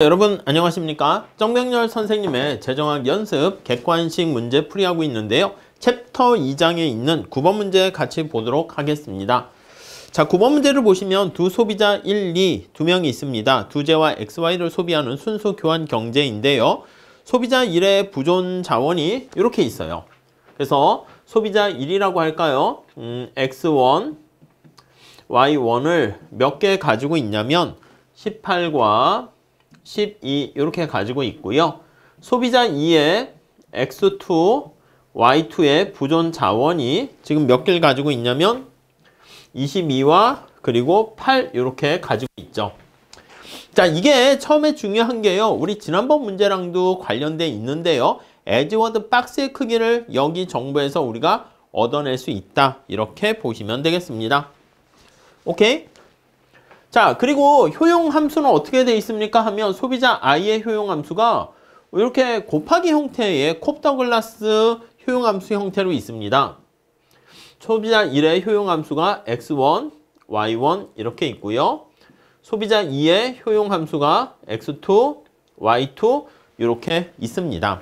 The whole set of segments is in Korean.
여러분 안녕하십니까? 정명렬 선생님의 재정학 연습 객관식 문제 풀이하고 있는데요. 챕터 2장에 있는 9번 문제 같이 보도록 하겠습니다. 자, 9번 문제를 보시면 두 소비자 1, 2 두 명이 있습니다. 두제와 XY를 소비하는 순수 교환 경제인데요. 소비자 1의 부존 자원이 이렇게 있어요. 그래서 소비자 1이라고 할까요? X1, Y1을 몇 개 가지고 있냐면 18과 12 이렇게 가지고 있고요. 소비자 2의 X2, Y2의 부존 자원이 지금 몇 개를 가지고 있냐면 22와 그리고 8 이렇게 가지고 있죠. 자, 이게 처음에 중요한 게요. 우리 지난번 문제랑도 관련돼 있는데요. 에즈워드 박스의 크기를 여기 정보에서 우리가 얻어낼 수 있다. 이렇게 보시면 되겠습니다. 오케이? 자, 그리고 효용함수는 어떻게 되어 있습니까? 하면 소비자 i의 효용함수가 이렇게 곱하기 형태의 콥더글라스 효용함수 형태로 있습니다. 소비자 1의 효용함수가 x1, y1 이렇게 있고요. 소비자 2의 효용함수가 x2, y2 이렇게 있습니다.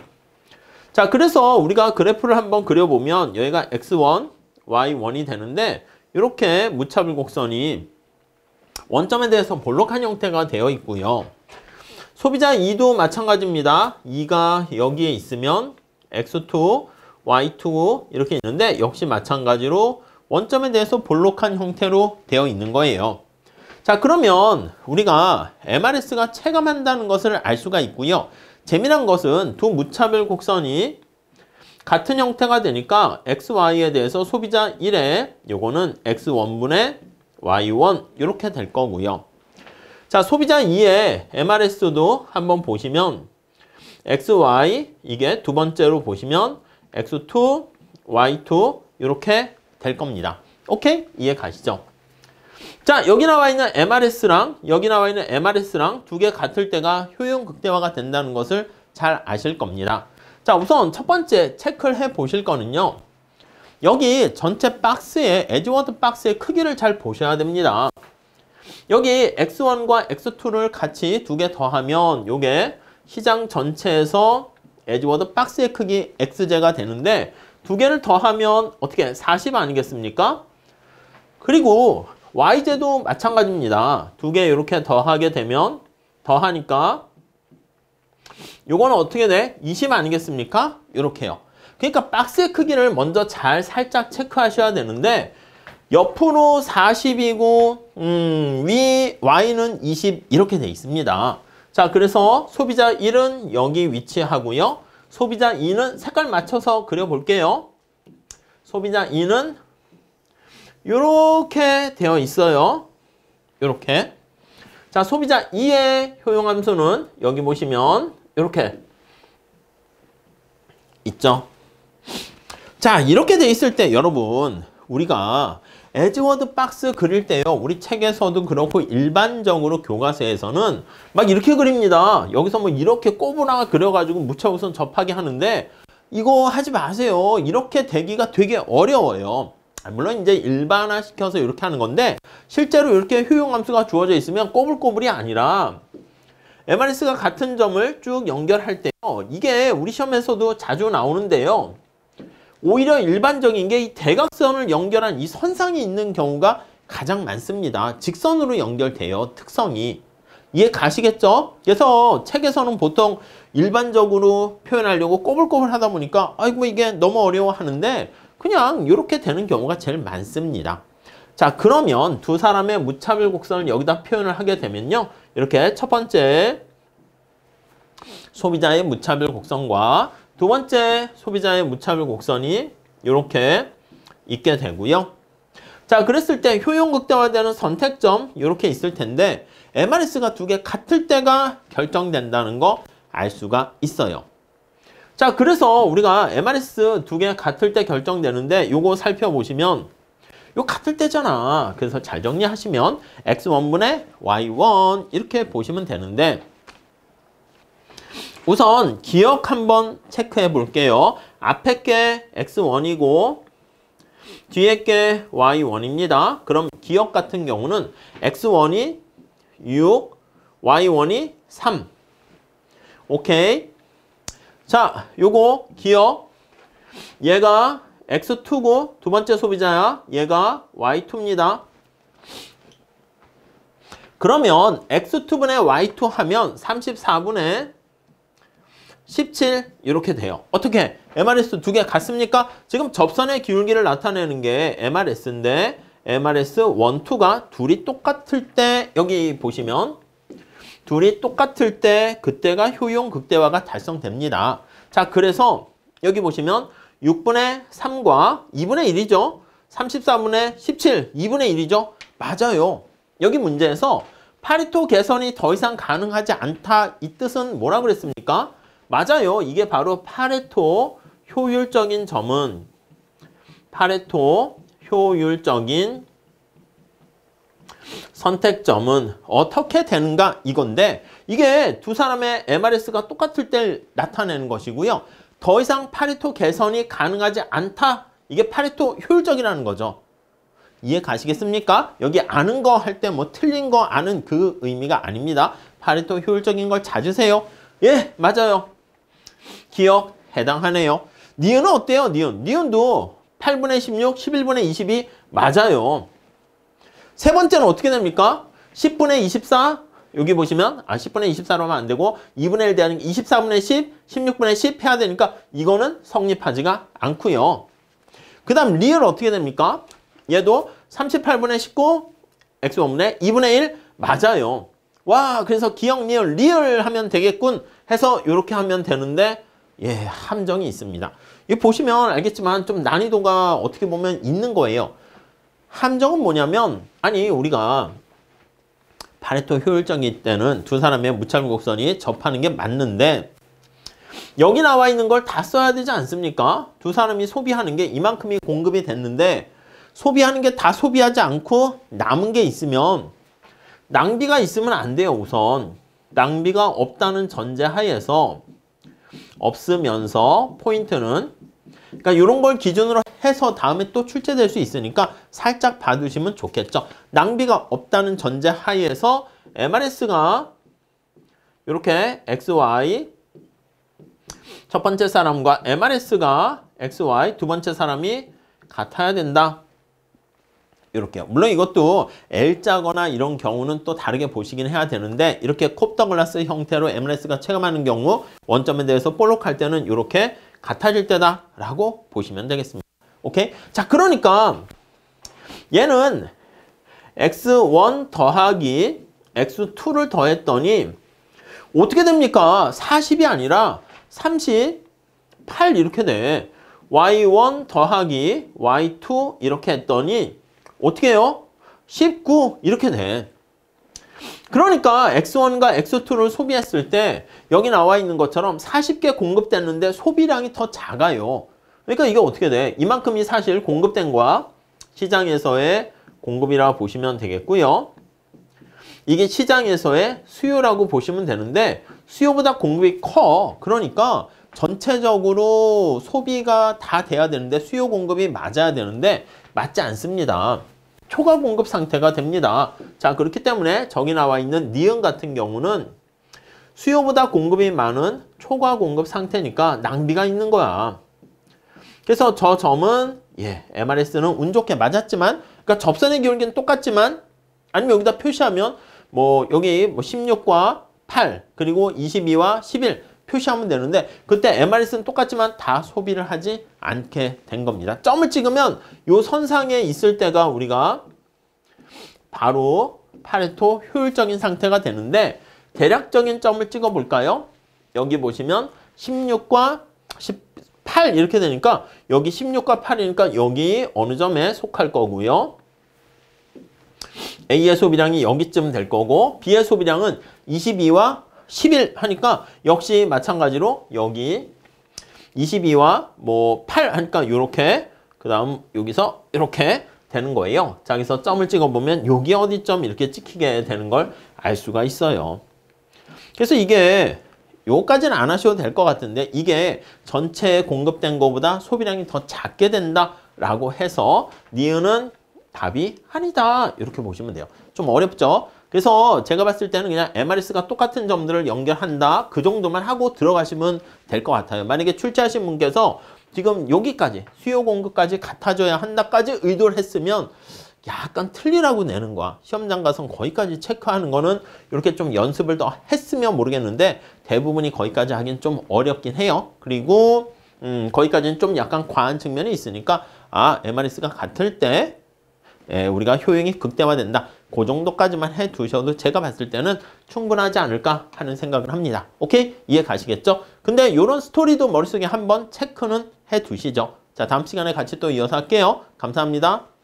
자, 그래서 우리가 그래프를 한번 그려보면 여기가 x1, y1이 되는데 이렇게 무차별 곡선이 원점에 대해서 볼록한 형태가 되어 있고요. 소비자 2도 마찬가지입니다. 2가 여기에 있으면 x2, y2 이렇게 있는데 역시 마찬가지로 원점에 대해서 볼록한 형태로 되어 있는 거예요. 자, 그러면 우리가 MRS가 체감한다는 것을 알 수가 있고요. 재미난 것은 두 무차별 곡선이 같은 형태가 되니까 XY에 대해서 소비자 1의 요거는 X1분의 Y1 이렇게 될 거고요. 자, 소비자 2의 MRS도 한번 보시면 XY 이게 두 번째로 보시면 X2, Y2 이렇게 될 겁니다. 오케이? 이해 가시죠? 자, 여기 나와 있는 MRS랑 여기 나와 있는 MRS랑 두 개 같을 때가 효용 극대화가 된다는 것을 잘 아실 겁니다. 자, 우선 첫 번째 체크를 해 보실 거는요. 여기 전체 박스의 에즈워드 박스의 크기를 잘 보셔야 됩니다. 여기 X1과 X2를 같이 두 개 더하면 요게 시장 전체에서 에즈워드 박스의 크기 X제가 되는데 두 개를 더하면 어떻게 40 아니겠습니까? 그리고 Y제도 마찬가지입니다. 두 개 이렇게 더하게 되면 더하니까 요거는 어떻게 돼? 20 아니겠습니까? 이렇게요. 그러니까 박스의 크기를 먼저 잘 살짝 체크하셔야 되는데 옆으로 40이고 위 Y는 20 이렇게 돼 있습니다. 자, 그래서 소비자 1은 여기 위치하고요. 소비자 2는 색깔 맞춰서 그려볼게요. 소비자 2는 이렇게 되어 있어요. 이렇게. 자, 소비자 2의 효용함수는 여기 보시면 이렇게 있죠. 자, 이렇게 돼 있을 때 여러분 우리가 에즈워드 박스 그릴 때요. 우리 책에서도 그렇고 일반적으로 교과서에서는 막 이렇게 그립니다. 여기서 뭐 이렇게 꼬부라가 그려가지고 무차우선 접하게 하는데 이거 하지 마세요. 이렇게 되기가 되게 어려워요. 물론 이제 일반화 시켜서 이렇게 하는 건데 실제로 이렇게 효용함수가 주어져 있으면 꼬불꼬불이 아니라 MRS가 같은 점을 쭉 연결할 때요. 이게 우리 시험에서도 자주 나오는데요. 오히려 일반적인 게 이 대각선을 연결한 이 선상이 있는 경우가 가장 많습니다. 직선으로 연결돼요. 특성이. 이해 가시겠죠? 그래서 책에서는 보통 일반적으로 표현하려고 꼬불꼬불 하다 보니까 아이고 이게 너무 어려워 하는데 그냥 이렇게 되는 경우가 제일 많습니다. 자, 그러면 두 사람의 무차별 곡선을 여기다 표현을 하게 되면요. 이렇게 첫 번째 소비자의 무차별 곡선과 두 번째 소비자의 무차별 곡선이 이렇게 있게 되고요. 자, 그랬을 때 효용 극대화되는 선택점 이렇게 있을 텐데 MRS가 두 개 같을 때가 결정된다는 거 알 수가 있어요. 자, 그래서 우리가 MRS 두 개 같을 때 결정되는데 요거 살펴보시면 요 같을 때잖아. 그래서 잘 정리하시면 X1분의 Y1 이렇게 보시면 되는데 우선 기억 한번 체크해 볼게요. 앞에 게 X1이고 뒤에 게 Y1입니다. 그럼 기억 같은 경우는 X1이 6, Y1이 3 오케이. 자, 요거 기억. 얘가 X2고 두 번째 소비자야. 얘가 Y2입니다. 그러면 X2분의 Y2 하면 34분의 17 이렇게 돼요. 어떻게? MRS 두 개 같습니까? 지금 접선의 기울기를 나타내는 게 MRS인데 MRS 1, 2가 둘이 똑같을 때 여기 보시면 둘이 똑같을 때 그때가 효용 극대화가 달성됩니다. 자, 그래서 여기 보시면 6분의 3과 2분의 1이죠. 34분의 17, 2분의 1이죠. 맞아요. 여기 문제에서 파레토 개선이 더 이상 가능하지 않다. 이 뜻은 뭐라 그랬습니까? 맞아요. 이게 바로 파레토 효율적인 점은 파레토 효율적인 선택점은 어떻게 되는가 이건데 이게 두 사람의 MRS가 똑같을 때 나타내는 것이고요. 더 이상 파레토 개선이 가능하지 않다. 이게 파레토 효율적이라는 거죠. 이해 가시겠습니까? 여기 아는 거 할 때 뭐 틀린 거 아는 그 의미가 아닙니다. 파레토 효율적인 걸 찾으세요. 예, 맞아요. 기억 해당하네요. 니은은 어때요? 니은도 8분의 16, 11분의 22 맞아요. 세 번째는 어떻게 됩니까? 10분의 24 여기 보시면 10분의 24로 하면 안 되고 2분의 1 대하는 24분의 10, 16분의 10 해야 되니까 이거는 성립하지가 않고요. 그 다음 리을 어떻게 됩니까? 얘도 38분의 19 x5분의 2분의 1 맞아요. 와, 그래서 기억 리을 하면 되겠군 해서 이렇게 하면 되는데 예, 함정이 있습니다. 이거 보시면 알겠지만 좀 난이도가 어떻게 보면 있는 거예요. 함정은 뭐냐면 아니 우리가 파레토 효율적일 때는 두 사람의 무차별 곡선이 접하는 게 맞는데 여기 나와 있는 걸 다 써야 되지 않습니까? 두 사람이 소비하는 게 이만큼이 공급이 됐는데 소비하는 게 다 소비하지 않고 남은 게 있으면 낭비가 있으면 안 돼요. 우선 낭비가 없다는 전제 하에서 없으면서 포인트는 그러니까 이런 걸 기준으로 해서 다음에 또 출제될 수 있으니까 살짝 봐두시면 좋겠죠. 낭비가 없다는 전제 하에서 MRS가 이렇게 XY 첫 번째 사람과 MRS가 XY 두 번째 사람이 같아야 된다. 이렇게요. 물론 이것도 L자거나 이런 경우는 또 다르게 보시긴 해야 되는데 이렇게 콥더글라스 형태로 MRS가 체감하는 경우 원점에 대해서 볼록할 때는 이렇게 같아질 때다 라고 보시면 되겠습니다. 오케이? 자, 그러니까 얘는 x1 더하기 x2를 더했더니 어떻게 됩니까? 40이 아니라 38 이렇게 돼. y1 더하기 y2 이렇게 했더니 어떻게 해요? 19 이렇게 돼. 그러니까 x1과 x2를 소비했을 때 여기 나와 있는 것처럼 40개 공급됐는데 소비량이 더 작아요. 그러니까 이게 어떻게 돼? 이만큼이 사실 공급된 거야. 시장에서의 공급이라고 보시면 되겠고요. 이게 시장에서의 수요라고 보시면 되는데 수요보다 공급이 커. 그러니까 전체적으로 소비가 다 돼야 되는데 수요 공급이 맞아야 되는데 맞지 않습니다. 초과 공급 상태가 됩니다. 자, 그렇기 때문에 저기 나와 있는 니은 같은 경우는 수요보다 공급이 많은 초과 공급 상태니까 낭비가 있는 거야. 그래서 저 점은 MRS는 운 좋게 맞았지만 그러니까 접선의 기울기는 똑같지만 아니면 여기다 표시하면 뭐 여기 뭐 16과 8 그리고 22와 11 표시하면 되는데 그때 MRS는 똑같지만 다 소비를 하지 않게 된 겁니다. 점을 찍으면 요 선상에 있을 때가 우리가 바로 파레토 효율적인 상태가 되는데 대략적인 점을 찍어 볼까요? 여기 보시면 16과 18 이렇게 되니까 여기 16과 8이니까 여기 어느 점에 속할 거고요. A의 소비량이 여기쯤 될 거고 B의 소비량은 22와 11 하니까 역시 마찬가지로 여기 22와 뭐 8 하니까 이렇게 그 다음 여기서 이렇게 되는 거예요. 자, 여기서 점을 찍어보면 여기 어디점 이렇게 찍히게 되는 걸 알 수가 있어요. 그래서 이게 요까지는 안 하셔도 될 것 같은데 이게 전체 공급된 것보다 소비량이 더 작게 된다라고 해서 니은은 답이 아니다 이렇게 보시면 돼요. 좀 어렵죠? 그래서 제가 봤을 때는 그냥 MRS가 똑같은 점들을 연결한다. 그 정도만 하고 들어가시면 될 것 같아요. 만약에 출제하신 분께서 지금 여기까지 수요 공급까지 같아져야 한다까지 의도를 했으면 약간 틀리라고 내는 거야. 시험장 가서 거기까지 체크하는 거는 이렇게 좀 연습을 더 했으면 모르겠는데 대부분이 거기까지 하긴 좀 어렵긴 해요. 그리고 거기까지는 좀 약간 과한 측면이 있으니까 MRS가 같을 때 우리가 효용이 극대화된다. 그 정도까지만 해 두셔도 제가 봤을 때는 충분하지 않을까 하는 생각을 합니다. 오케이? 이해 가시겠죠? 근데 이런 스토리도 머릿속에 한번 체크는 해 두시죠. 자, 다음 시간에 같이 또 이어서 할게요. 감사합니다.